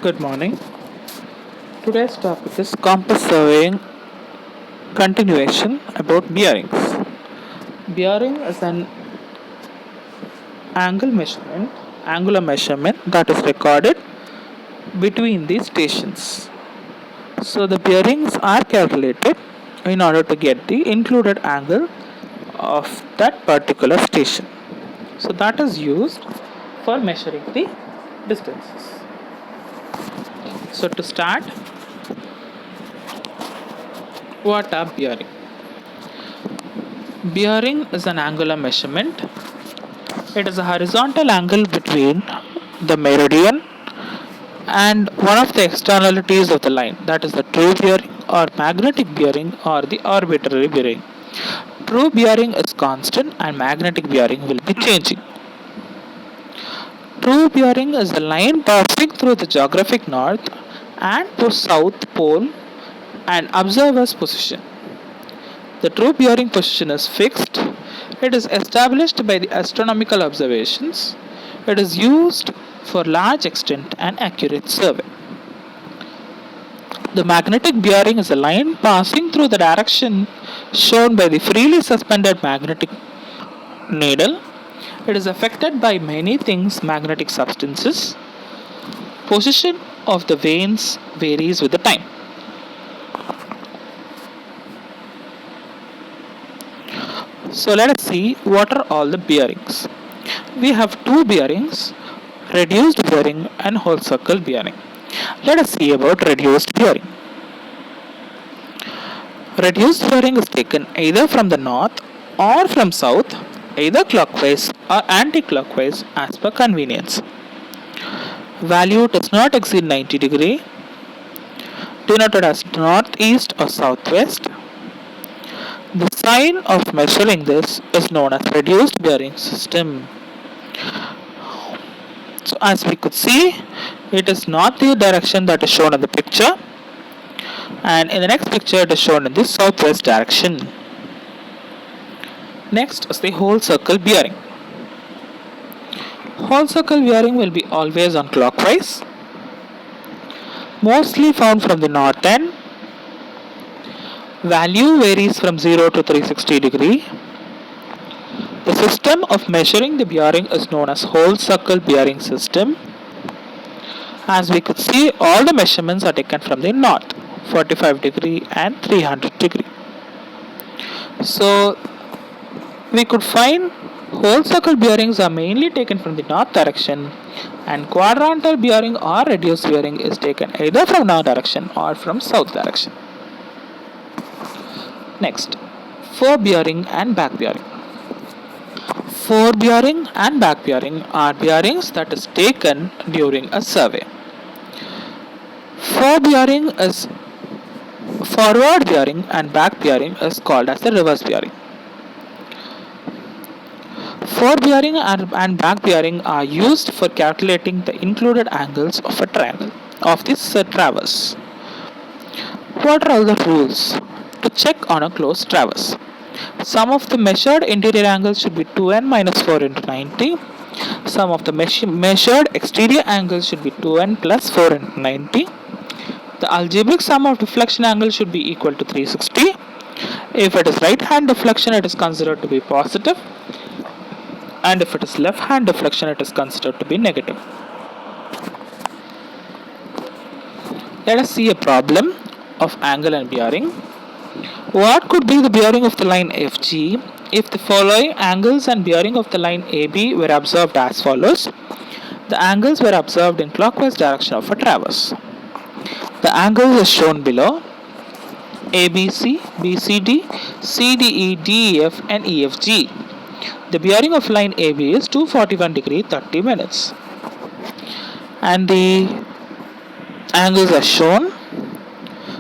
Good morning. Today's topic is compass surveying continuation about bearings. Bearing is an angular measurement that is recorded between these stations. So the bearings are calculated in order to get the included angle of that particular station. So that is used for measuring the distances. So to start, what are bearing? Bearing is an angular measurement. It is a horizontal angle between the meridian and one of the externalities of the line, that is the true bearing or magnetic bearing or the arbitrary bearing. True bearing is constant and magnetic bearing will be changing. True bearing is the line passing through the geographic north and to south pole and observer's position. The true bearing position is fixed. It is established by the astronomical observations. It is used for large extent and accurate survey. The magnetic bearing is a line passing through the direction shown by the freely suspended magnetic needle. It is affected by many things, magnetic substances. Position of the vanes varies with the time. So let us see what are all the bearings. We have two bearings, reduced bearing and whole circle bearing. Let us see about reduced bearing. Reduced bearing is taken either from the north or from south, either clockwise or anti-clockwise as per convenience. Value does not exceed 90 degree, denoted as northeast or southwest. The sign of measuring this is known as reduced bearing system. So as we could see, it is not the direction that is shown in the picture, and in the next picture it is shown in the southwest direction. Next is the whole circle bearing. Whole circle bearing will be always on clockwise, mostly found from the north end. Value varies from 0 to 360 degree. The system of measuring the bearing is known as whole circle bearing system. As we could see, all the measurements are taken from the north, 45 degree and 300 degree. So we could find whole circle bearings are mainly taken from the north direction, and quadrantal bearing or reduced bearing is taken either from north direction or from south direction. Next, fore bearing and back bearing. Fore bearing and back bearing are bearings that is taken during a survey. Fore bearing is forward bearing and back bearing is called as the reverse bearing. Fore bearing and back bearing are used for calculating the included angles of a triangle of this traverse. What are all the rules to check on a closed traverse? Sum of the measured interior angles should be 2n minus 4 into 90. Sum of the measured exterior angles should be 2n plus 4 into 90. The algebraic sum of deflection angles should be equal to 360. If it is right hand deflection, it is considered to be positive, and if it is left hand deflection, it is considered to be negative. Let us see a problem of angle and bearing. What could be the bearing of the line FG if the following angles and bearing of the line AB were observed as follows? The angles were observed in clockwise direction of a traverse. The angles are shown below: ABC, BCD, CDE, DEF and EFG. The bearing of line AB is 241 degree 30 minutes. And the angles are shown.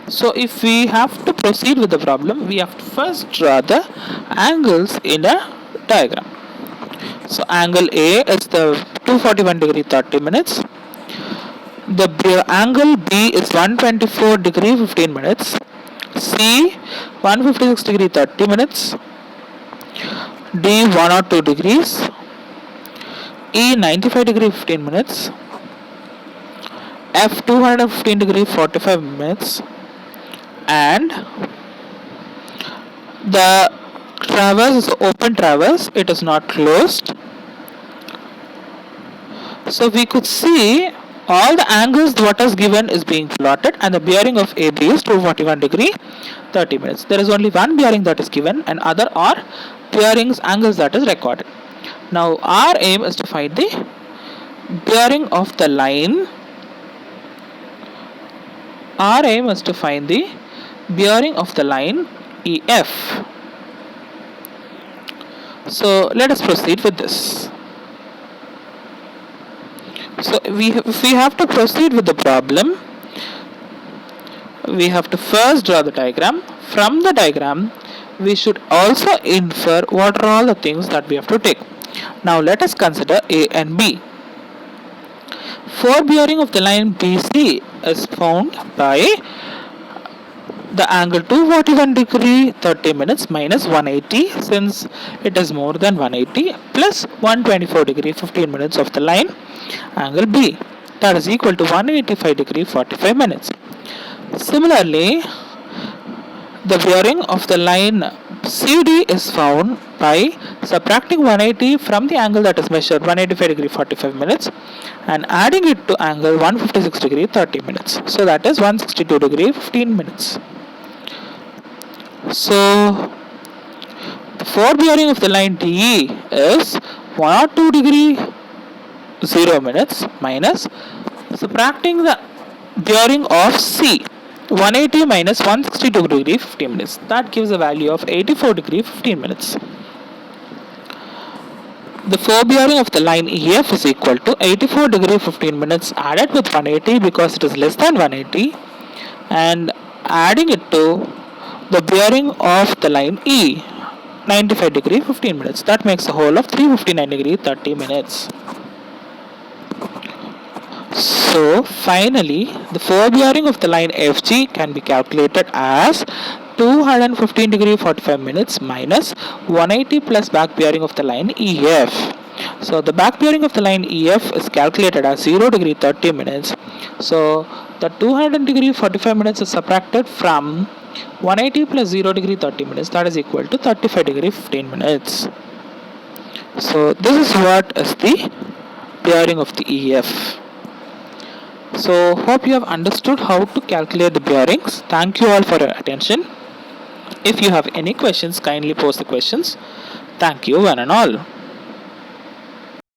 So if we have to proceed with the problem, we have to first draw the angles in a diagram. So angle A is the 241 degree 30 minutes. The angle B is 124 degree 15 minutes. C 156 degree 30 minutes. D 102 degrees. E 95 degree 15 minutes. F 215 degree 45 minutes, and the traverse is open traverse, it is not closed. So we could see all the angles what is given is being plotted, and the bearing of AB is 241 degree 30 minutes. There is only one bearing that is given, and other are bearings angles that is recorded. Now our aim is to find the bearing of the line. Our aim is to find the bearing of the line EF. So let us proceed with this. So if we have to proceed with the problem, we have to first draw the diagram. From the diagram, we should also infer what are all the things that we have to take. Now let us consider A and B. For bearing of the line BC is found by the angle 241 degree 30 minutes minus 180, since it is more than 180, plus 124 degree 15 minutes of the line angle B, that is equal to 185 degree 45 minutes. Similarly, the bearing of the line CD is found by subtracting 180 from the angle that is measured 185 degree 45 minutes and adding it to angle 156 degree 30 minutes. So that is 162 degree 15 minutes. So the fore bearing of the line DE is 102 degree 0 minutes minus subtracting the bearing of C 180 minus 162 degree 15 minutes, that gives a value of 84 degree 15 minutes. The fore bearing of the line EF is equal to 84 degree 15 minutes added with 180 because it is less than 180, and adding it to the bearing of the line E 95 degree 15 minutes, that makes a whole of 359 degree 30 minutes. So finally, the fore bearing of the line FG can be calculated as 215 degree 45 minutes minus 180 plus back bearing of the line EF. So the back bearing of the line EF is calculated as 0 degree 30 minutes. So the 200 degree 45 minutes is subtracted from 180 plus 0 degree 30 minutes, that is equal to 35 degree 15 minutes. So this is what is the bearing of the EF. So hope you have understood how to calculate the bearings. Thank you all for your attention. If you have any questions, kindly post the questions. Thank you one and all.